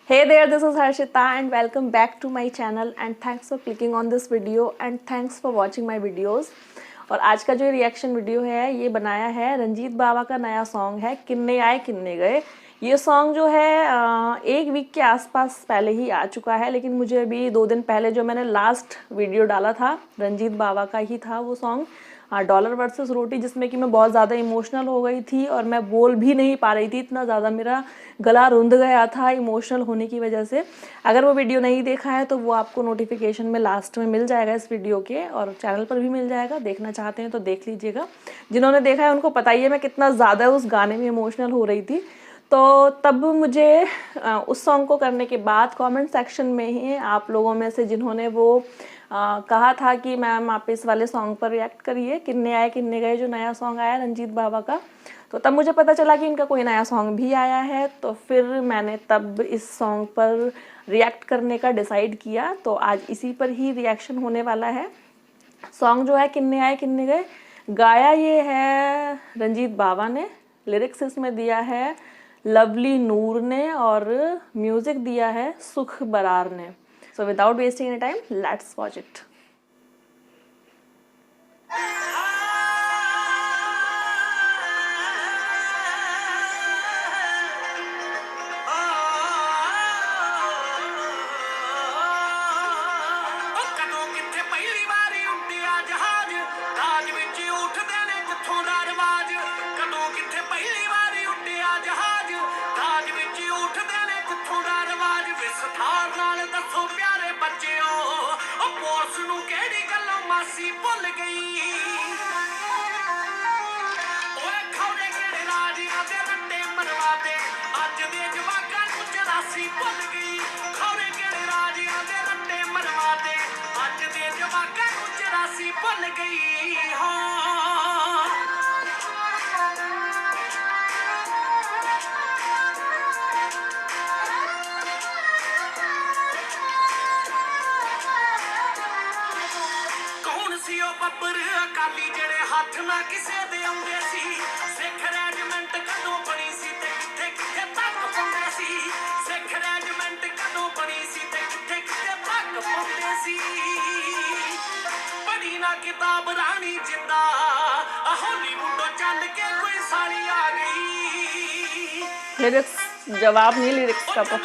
Hey there, this is Harshita and welcome back to my channel and thanks for clicking on this video and thanks for watching my videos। और आज का जो reaction video है ये बनाया है रंजीत बावा का नया सॉन्ग है किन्ने आए किन्ने गए। ये सॉन्ग जो है एक वीक के आसपास पहले ही आ चुका है, लेकिन मुझे अभी 2 दिन पहले जो मैंने लास्ट वीडियो डाला था रंजीत बावा का ही था वो सॉन्ग डॉलर वर्सेस रोटी, जिसमें कि मैं बहुत ज़्यादा इमोशनल हो गई थी और मैं बोल भी नहीं पा रही थी, इतना ज़्यादा मेरा गला रुंध गया था इमोशनल होने की वजह से। अगर वो वीडियो नहीं देखा है तो वो आपको नोटिफिकेशन में लास्ट में मिल जाएगा इस वीडियो के, और चैनल पर भी मिल जाएगा, देखना चाहते हैं तो देख लीजिएगा। जिन्होंने देखा है उनको पता ही है मैं कितना ज़्यादा उस गाने में इमोशनल हो रही थी। तो तब मुझे उस सॉन्ग को करने के बाद कमेंट सेक्शन में ही आप लोगों में से जिन्होंने वो कहा था कि मैम आप इस वाले सॉन्ग पर रिएक्ट करिए, किन्ने आए किन्ने गए, जो नया सॉन्ग आया रंजीत बावा का, तो तब मुझे पता चला कि इनका कोई नया सॉन्ग भी आया है। तो फिर मैंने तब इस सॉन्ग पर रिएक्ट करने का डिसाइड किया, तो आज इसी पर ही रिएक्शन होने वाला है। सॉन्ग जो है किन्ने आए किन्ने गए, गाया ये है रंजीत बावा ने, लिरिक्स इसमें दिया है लवली नूर ने और म्यूजिक दिया है सुख बरार ने। So without wasting any time, let's watch it. ਬੱਬਰ ਅਕਾਲੀ ਜਿਹੜੇ ਹੱਥ ਨਾ ਕਿਸੇ ਦੇ ਆਉਂਦੇ ਸੀ, ਸਿੱਖ ਰੈਜੀਮੈਂਟ ਕਦੋਂ ਬਣੀ ਸੀ ਤੇ ਕਿੱਥੇ ਕਿੱਥੇ ਤੱਕ ਪਹੁੰਚੇ ਸੀ, ਸਿੱਖ ਰੈਜੀਮੈਂਟ ਕਦੋਂ ਬਣੀ ਸੀ ਤੇ ਕਿੱਥੇ ਕਿੱਥੇ ਤੱਕ ਪਹੁੰਚੇ ਸੀ, ਪੜ੍ਹੀ ਨਾ ਕਿਤਾਬ ਰਾਣੀ ਜਿੰਦਾ ਹਾਲੀਵੁੱਡੋਂ ਚੱਲ ਕੇ ਕੋਈ ਸਾਲੀ ਆ ਗਈ। लिरिक्स जवाब नहीं लिरिक्स का तो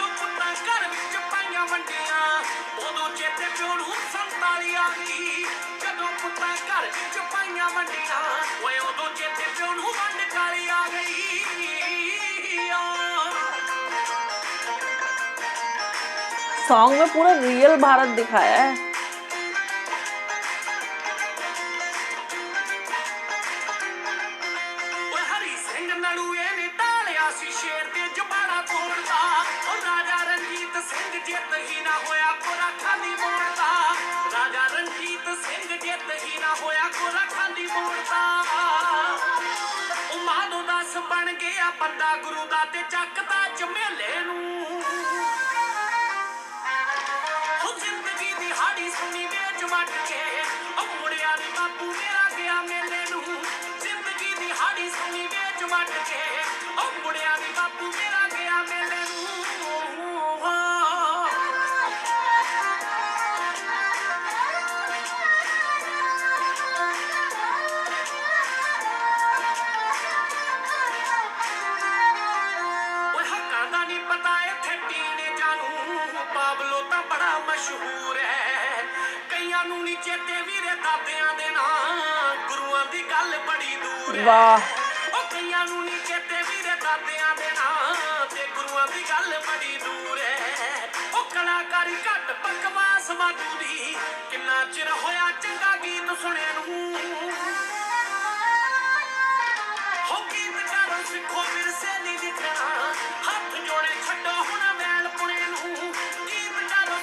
सॉन्ग में पूरा रियल भारत दिखाया है। ਬਣ ਗਿਆ ਬੰਦਾ ਗੁਰੂ ਦਾ ਤੇ ਚੱਕਦਾ ਝਮੇਲੇ ਨੂੰ, ਹੋ ਜ਼ਿੰਦਗੀ ਦੀ ਹਾੜੀ ਸੁਣੀ ਵੇਚ ਵੱਟ ਕੇ ਮੁੜਿਆ ਨੀ ਬਾਪੂ ਮੇਰਾ ਗਿਆ ਮੇਲੇ ਨੂੰ, ਜ਼ਿੰਦਗੀ ਦੀ ਹਾੜੀ ਸੁਣੀ ਵੇਚ ਵੱਟ ਕੇ ਮੁੜਿਆ ਨੀ ਬਾਪੂ ਮੇਰਾ ਗਿਆ ਮੇਲੇ ਨੂੰ। ਮਸ਼ਹੂਰ ਹੈ ਕਈਆਂ ਨੂੰ ਨੀ ਚੇਤੇ ਵੀਰੇ ਦਾਦਿਆਂ ਦੇ ਨਾਂ, ਗੁਰੂਆਂ ਦੀ ਗੱਲ ਬੜੀ ਦੂਰ ਹੈ। ਵਾਹ ਉਹ ਕਈਆਂ ਨੂੰ ਨੀ ਚੇਤੇ ਵੀਰੇ ਦਾਦਿਆਂ ਦੇ ਨਾਂ ਤੇ ਗੁਰੂਆਂ ਦੀ ਗੱਲ ਬੜੀ ਦੂਰ ਹੈ। ਉਹ ਕਲਾਕਾਰੀ ਘੱਟ ਬਕਵਾਸ ਵਾਧੂ ਦੀ, ਕਿੰਨਾ ਚਿਰ ਹੋਇਆ ਚੰਗਾ ਗੀਤ ਸੁਣਿਆ ਨੂੰ, ਹੋ ਗੀਤਕਾਰੋਂ ਸਿੱਖੋ ਵਿਰਸੇ ਨਹੀਂ ਲਿਖਣਾ, ਹੱਥ ਜੋੜੇ ਛੱਡੋ ਹੁਣ ਵੈਲ ਪੁਣੇ ਨੂੰ,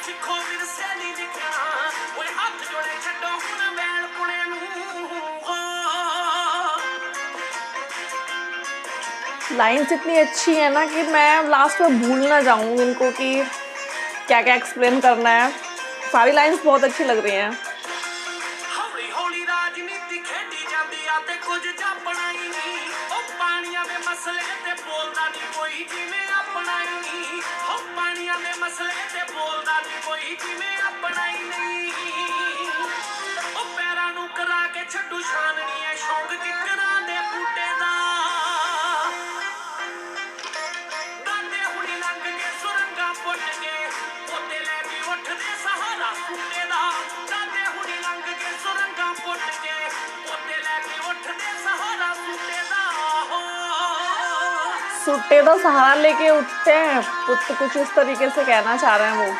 ਸਿੱਖੋ ਵਿਰਸੇ ਨਹੀਂ ਲਿਖਣਾ, ਓਏ ਹੱਥ ਜੋੜੇ ਛੱਡੋ ਹੁਣ ਵੈਲ ਪੁਣੇ ਨੂੰ। लाइन्स इतनी अच्छी है ना कि मैं लास्ट में भूल ना जाऊँ इनको कि क्या क्या एक्सप्लेन करना है। सारी लाइन्स बहुत अच्छी लग रही हैं। ਹੌਲੀ ਹੌਲੀ ਰਾਜਨੀਤੀ ਖੇਡੀ ਜਾਂਦੀ ਆ ਤੇ ਕੁਝ ਜਾਪਣਾ ਹੀ ਨਹੀਂ, ਉਹ ਪਾਣੀਆਂ ਦੇ ਮਸਲੇ ਤੇ ਬੋਲਦਾ ਨਹੀਂ ਕੋਈ ਜਿਵੇਂ ਆਪਣਾ ਹੀ, ਉਹ ਪਾਣੀਆਂ ਦੇ कोई जिवें अपना ही नहीं ओ पैरां नूं करा के छड्डू छाननी है शौक किकरां दे बूटे दा दादे हुणी लंघ के सुरंगा पुट के पोते लैके उठदे सहारा सूटे दा दादे हुणी लंघ के सुरंगा पुट के पोते लैके उठदे सहारा सूटे दा सूटे तो सहारा लेके उठते हैं, पुत कुछ इस तरीके से कहना चाह रहे हैं वो,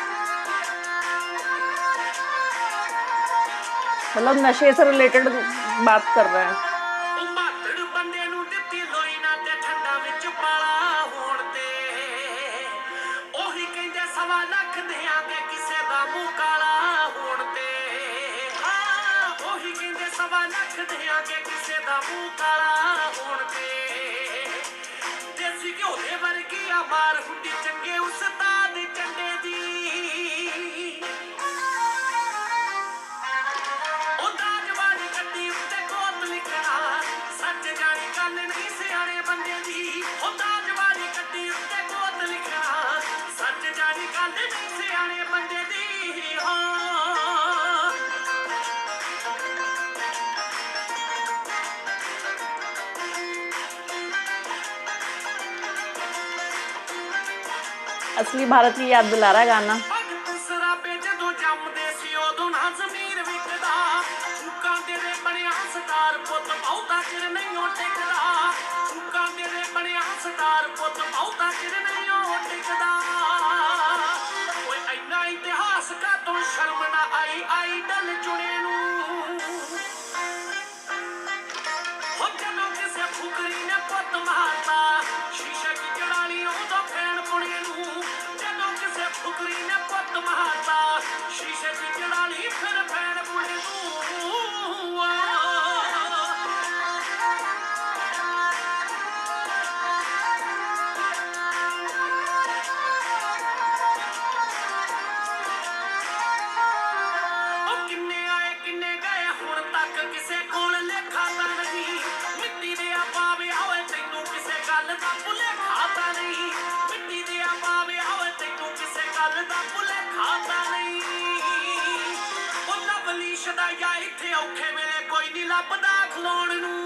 मतलब नशे से रिलेटेड बात कर रहे हैं। मातड़ बंदे नूं दित्ती लोई ना ते ठंडा विच पाला होण ते ओही कहंदे 1.25 ਲੱਖ देआंगे किसे दा मूंह काला होण ते ओही कहंदे 1.25 ਲੱਖ देआंगे किसे दा मूंह काला होण ते देसी घ्यो दे वर्गी आ मार हुंदी चंगे उस्ताद चंडे दी ओ दाजवारी गड्डी उत्ते कोत लिखना सच जानी गल नहीं सियाणे बंदे दी ओ दाजवारी गड्डी उत्ते कोत लिखना सच जानी गल नहीं सियाणे बंदे दी हो असली भारत की याद दिला रहा है गाना। शराबे जदों जमदे सी उदों ना ज़मीर विकदा चुक्कां तेरे बणिया सतार पुत बहुता चिर नहीं टिकदा चुक्कां तेरे बणिया सतार पुत बहुता चिर नहीं टिकदा ओए इन्ना इतिहास का तो शर्म ना आई आइडल चुने नूं हो जदों किसे फुकरी ने पुत मारता शीशे की जड़ाली उदों फैन पुणे नूं जदों किसे फुकरी ने पुत मारता शीशे की जड़ाली फिर फैन पुणे नूं किन्ने आए किन्ने गए हुण तक किसे कोल लेखा तां नहीं मिट्टी दे पावे होए तैनूं किसे गल दा भुलेखा तां नहीं मिट्टी दे पावे होए तैनूं किसे गल दा भुलेखा तां नहीं ओ लवली शदाया इत्थे औखे वेले कोई नहीं लभदा खलोण नूं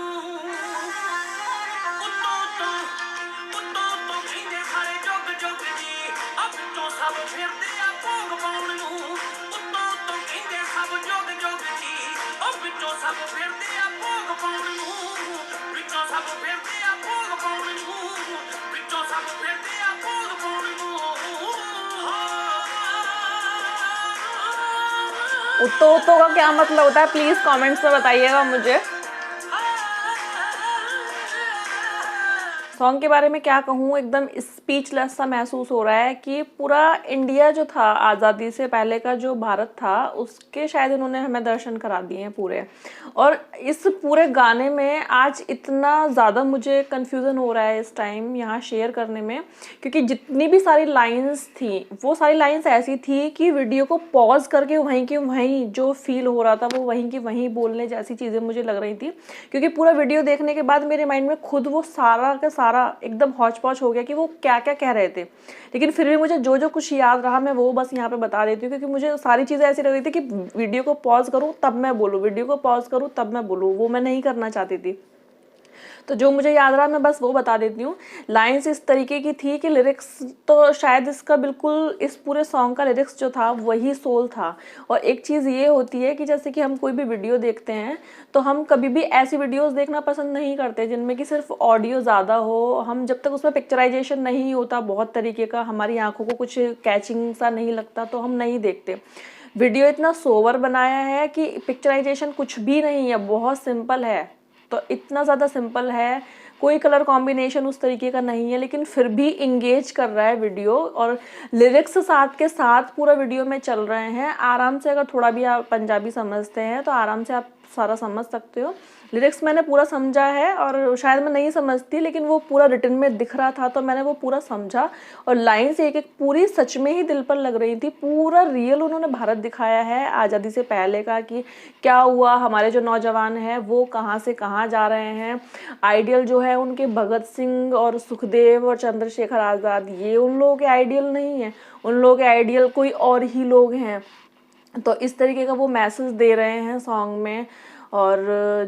उत्तों तो कहंदे सारे जुग जुग जी अब तो सब फिरदे आ भोग पाउण नूं उत्तों तो कहंदे सब जुग जुग जी अब तो सब फिरदे आ भोग पाउण नूं विचों सब फिरदे आ भोग पाउण नूं विचों सब फिरदे आ भोग पाउण नूं उत्तो उत्तो का क्या मतलब होता है, प्लीज कमेंट्स में बताइएगा मुझे। सॉन्ग के बारे में क्या कहूँ, एकदम स्पीचलेस सा महसूस हो रहा है कि पूरा इंडिया जो था आज़ादी से पहले का जो भारत था उसके शायद इन्होंने हमें दर्शन करा दिए हैं पूरे। और इस पूरे गाने में आज इतना ज़्यादा मुझे कन्फ्यूज़न हो रहा है इस टाइम यहाँ शेयर करने में, क्योंकि जितनी भी सारी लाइंस थी वो सारी लाइंस ऐसी थी कि वीडियो को पॉज करके वहीं के वहीं जो फील हो रहा था वो वहीं की वहीं बोलने जैसी चीज़ें मुझे लग रही थी। क्योंकि पूरा वीडियो देखने के बाद मेरे माइंड में खुद वो सारा का सारा एकदम हौच पौच हो गया कि वो क्या क्या कह रहे थे। लेकिन फिर भी मुझे जो जो कुछ याद रहा मैं वो बस यहाँ पे बता देती हूँ, क्योंकि मुझे सारी चीज़ें ऐसी लग रही थी कि वीडियो को पॉज करूँ तब मैं बोलूँ, वीडियो को पॉज करूँ तब मैं बोलूँ, वो मैं नहीं करना चाहती थी। तो जो मुझे याद रहा मैं बस वो बता देती हूँ। लाइंस इस तरीके की थी कि लिरिक्स तो शायद इसका बिल्कुल इस पूरे सॉन्ग का लिरिक्स जो था वही सोल था। और एक चीज़ ये होती है कि जैसे कि हम कोई भी वीडियो देखते हैं तो हम कभी भी ऐसी वीडियोस देखना पसंद नहीं करते जिनमें कि सिर्फ ऑडियो ज़्यादा हो। हम जब तक उसमें पिक्चराइजेशन नहीं होता बहुत तरीके का, हमारी आंखों को कुछ कैचिंग सा नहीं लगता तो हम नहीं देखते। वीडियो इतना सोवर बनाया है कि पिक्चराइजेशन कुछ भी नहीं है, बहुत सिंपल है। तो इतना ज़्यादा सिंपल है, कोई कलर कॉम्बिनेशन उस तरीके का नहीं है, लेकिन फिर भी इंगेज कर रहा है वीडियो। और लिरिक्स साथ के साथ पूरा वीडियो में चल रहे हैं। आराम से अगर थोड़ा भी आप पंजाबी समझते हैं तो आराम से आप सारा समझ सकते हो। लिरिक्स मैंने पूरा समझा है और शायद मैं नहीं समझती, लेकिन वो पूरा रिटन में दिख रहा था तो मैंने वो पूरा समझा और लाइन्स एक एक पूरी सच में ही दिल पर लग रही थी। पूरा रियल उन्होंने भारत दिखाया है आज़ादी से पहले का, कि क्या हुआ, हमारे जो नौजवान हैं वो कहाँ से कहाँ जा रहे हैं। आइडियल जो है उनके भगत सिंह और सुखदेव और चंद्रशेखर आज़ाद, ये उन लोगों के आइडियल नहीं है, उन लोगों के आइडियल कोई और ही लोग हैं। तो इस तरीके का वो मैसेज दे रहे हैं सॉन्ग में। और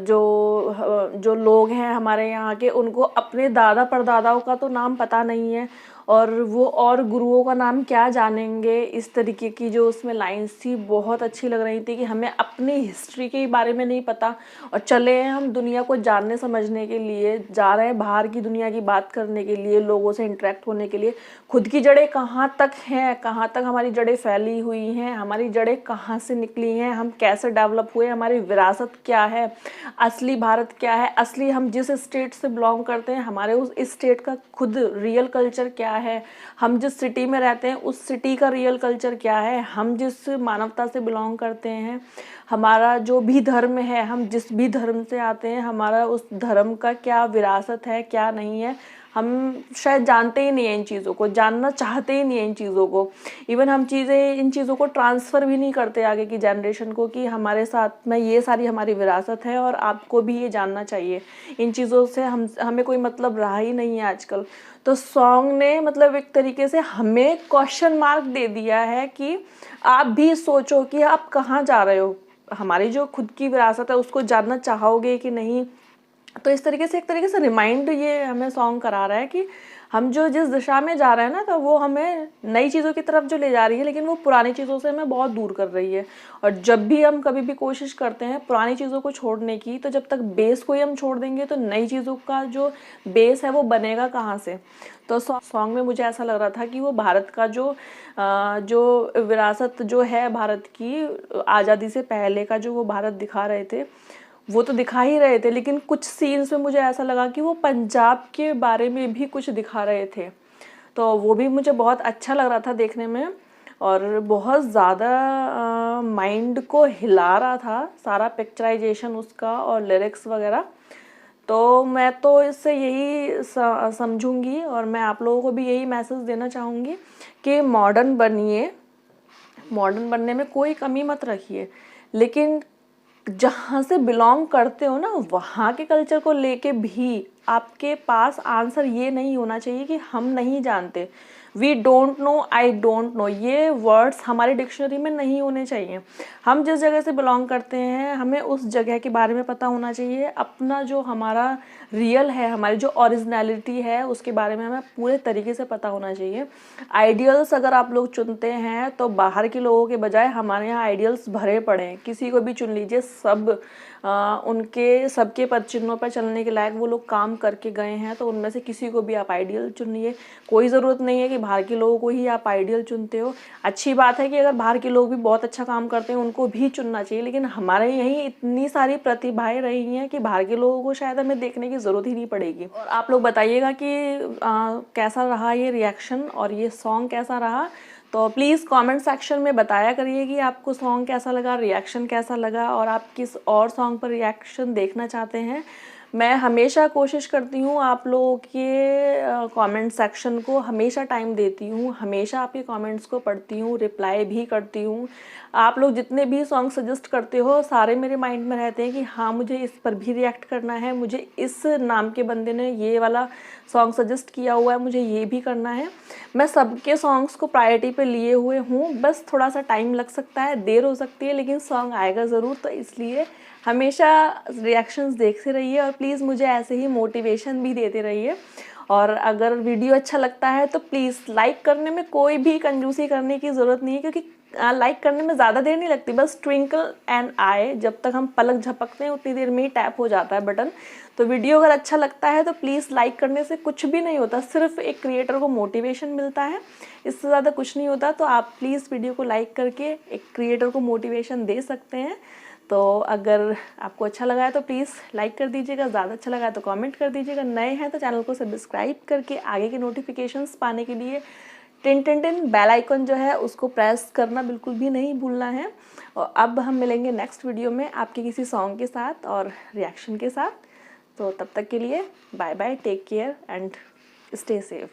जो लोग हैं हमारे यहाँ के, उनको अपने दादा परदादाओं का तो नाम पता नहीं है और वो और गुरुओं का नाम क्या जानेंगे। इस तरीके की जो उसमें लाइन्स थी बहुत अच्छी लग रही थी कि हमें अपनी हिस्ट्री के बारे में नहीं पता और चले हैं हम दुनिया को जानने समझने के लिए, जा रहे हैं बाहर की दुनिया की बात करने के लिए, लोगों से इंटरेक्ट होने के लिए। खुद की जड़ें कहाँ तक हैं, कहाँ तक हमारी जड़ें फैली हुई हैं, हमारी जड़ें कहाँ से निकली हैं, हम कैसे डेवलप हुए, हमारी विरासत क्या है, असली भारत क्या है, असली हम जिस स्टेट से बिलोंग करते हैं हमारे उस स्टेट का खुद रियल कल्चर क्या है, हम जिस सिटी में रहते हैं उस सिटी का रियल कल्चर क्या है, हम जिस मानवता से बिलोंग करते हैं, हमारा जो भी धर्म है, हम जिस भी धर्म से आते हैं, हमारा उस धर्म का क्या विरासत है क्या नहीं है। हम शायद जानते ही नहीं है इन चीज़ों को, जानना चाहते ही नहीं है इन चीज़ों को। इवन हम इन चीज़ों को ट्रांसफ़र भी नहीं करते आगे की जनरेशन को कि हमारे साथ में ये सारी हमारी विरासत है और आपको भी ये जानना चाहिए। इन चीज़ों से हमें कोई मतलब रहा ही नहीं है आजकल। तो सॉन्ग ने मतलब एक तरीके से हमें क्वेश्चन मार्क दे दिया है कि आप भी सोचो कि आप कहाँ जा रहे हो, हमारी जो खुद की विरासत है उसको जानना चाहोगे कि नहीं। तो इस तरीके से एक तरीके से रिमाइंड ये हमें सॉन्ग करा रहा है कि हम जो जिस दिशा में जा रहे हैं ना, तो वो हमें नई चीज़ों की तरफ जो ले जा रही है, लेकिन वो पुरानी चीज़ों से हमें बहुत दूर कर रही है। और जब भी हम कभी भी कोशिश करते हैं पुरानी चीज़ों को छोड़ने की, तो जब तक बेस को ही हम छोड़ देंगे तो नई चीज़ों का जो बेस है वो बनेगा कहाँ से। तो सॉन्ग में मुझे ऐसा लग रहा था कि वो भारत का जो विरासत जो है भारत की, आज़ादी से पहले का जो वो भारत दिखा रहे थे वो तो दिखा ही रहे थे, लेकिन कुछ सीन्स में मुझे ऐसा लगा कि वो पंजाब के बारे में भी कुछ दिखा रहे थे। तो वो भी मुझे बहुत अच्छा लग रहा था देखने में और बहुत ज़्यादा माइंड को हिला रहा था सारा पिक्चराइजेशन उसका और लिरिक्स वगैरह। तो मैं तो इससे यही समझूंगी और मैं आप लोगों को भी यही मैसेज देना चाहूँगी कि मॉडर्न बनिए, मॉडर्न बनने में कोई कमी मत रखिए, लेकिन जहाँ से बिलोंग करते हो ना वहाँ के कल्चर को लेके भी आपके पास आंसर ये नहीं होना चाहिए कि हम नहीं जानते, we don't know, I don't know, ये वर्ड्स हमारी डिक्शनरी में नहीं होने चाहिए। हम जिस जगह से बिलोंग करते हैं हमें उस जगह के बारे में पता होना चाहिए, अपना जो हमारा रियल है, हमारी जो ओरिजिनलिटी है उसके बारे में हमें पूरे तरीके से पता होना चाहिए। आइडियल्स अगर आप लोग चुनते हैं तो बाहर के लोगों के बजाय हमारे यहाँ आइडियल्स भरे पड़े हैं, किसी को भी चुन लीजिए, सब उनके सबके पद चिन्हों पर चलने के लायक वो लोग काम करके गए हैं, तो उनमें से किसी को भी आप आइडियल चुनिए। कोई ज़रूरत नहीं है कि बाहर के लोगों को ही आप आइडियल चुनते हो। अच्छी बात है कि अगर बाहर के लोग भी बहुत अच्छा काम करते हैं उनको भी चुनना चाहिए, लेकिन हमारे यहीं इतनी सारी प्रतिभाएं रही हैं कि बाहर के लोगों को शायद हमें देखने की ज़रूरत ही नहीं पड़ेगी। और आप लोग बताइएगा कि कैसा रहा ये रिएक्शन और ये सॉन्ग कैसा रहा। तो प्लीज़ कमेंट सेक्शन में बताया करिए कि आपको सॉन्ग कैसा लगा, रिएक्शन कैसा लगा और आप किस और सॉन्ग पर रिएक्शन देखना चाहते हैं। मैं हमेशा कोशिश करती हूँ आप लोगों के कमेंट सेक्शन को हमेशा टाइम देती हूँ, हमेशा आपके कमेंट्स को पढ़ती हूँ, रिप्लाई भी करती हूँ। आप लोग जितने भी सॉन्ग सजेस्ट करते हो सारे मेरे माइंड में रहते हैं कि हाँ मुझे इस पर भी रिएक्ट करना है, मुझे इस नाम के बंदे ने ये वाला सॉन्ग सजेस्ट किया हुआ है, मुझे ये भी करना है। मैं सबके सॉन्ग्स को प्रायोरिटी पे लिए हुए हूँ, बस थोड़ा सा टाइम लग सकता है, देर हो सकती है, लेकिन सॉन्ग आएगा ज़रूर। तो इसलिए हमेशा रिएक्शंस देखते रहिए और प्लीज़ मुझे ऐसे ही मोटिवेशन भी देते रहिए। और अगर वीडियो अच्छा लगता है तो प्लीज़ लाइक करने में कोई भी कंजूसी करने की ज़रूरत नहीं है, क्योंकि लाइक करने में ज़्यादा देर नहीं लगती, बस ट्विंकल एंड आई, जब तक हम पलक झपकते हैं उतनी देर में ही टैप हो जाता है बटन। तो वीडियो अगर अच्छा लगता है तो प्लीज़ लाइक करने से कुछ भी नहीं होता, सिर्फ एक क्रिएटर को मोटिवेशन मिलता है, इससे ज़्यादा कुछ नहीं होता। तो आप प्लीज़ वीडियो को लाइक करके एक क्रिएटर को मोटिवेशन दे सकते हैं। तो अगर आपको अच्छा लगा है तो प्लीज़ लाइक कर दीजिएगा, ज़्यादा अच्छा लगा है तो कमेंट कर दीजिएगा, नए हैं तो चैनल को सब्सक्राइब करके आगे के नोटिफिकेशंस पाने के लिए टिन टिन टिन बेल आइकन जो है उसको प्रेस करना बिल्कुल भी नहीं भूलना है। और अब हम मिलेंगे नेक्स्ट वीडियो में आपके किसी सॉन्ग के साथ और रिएक्शन के साथ। तो तब तक के लिए bye bye, take care and stay safe.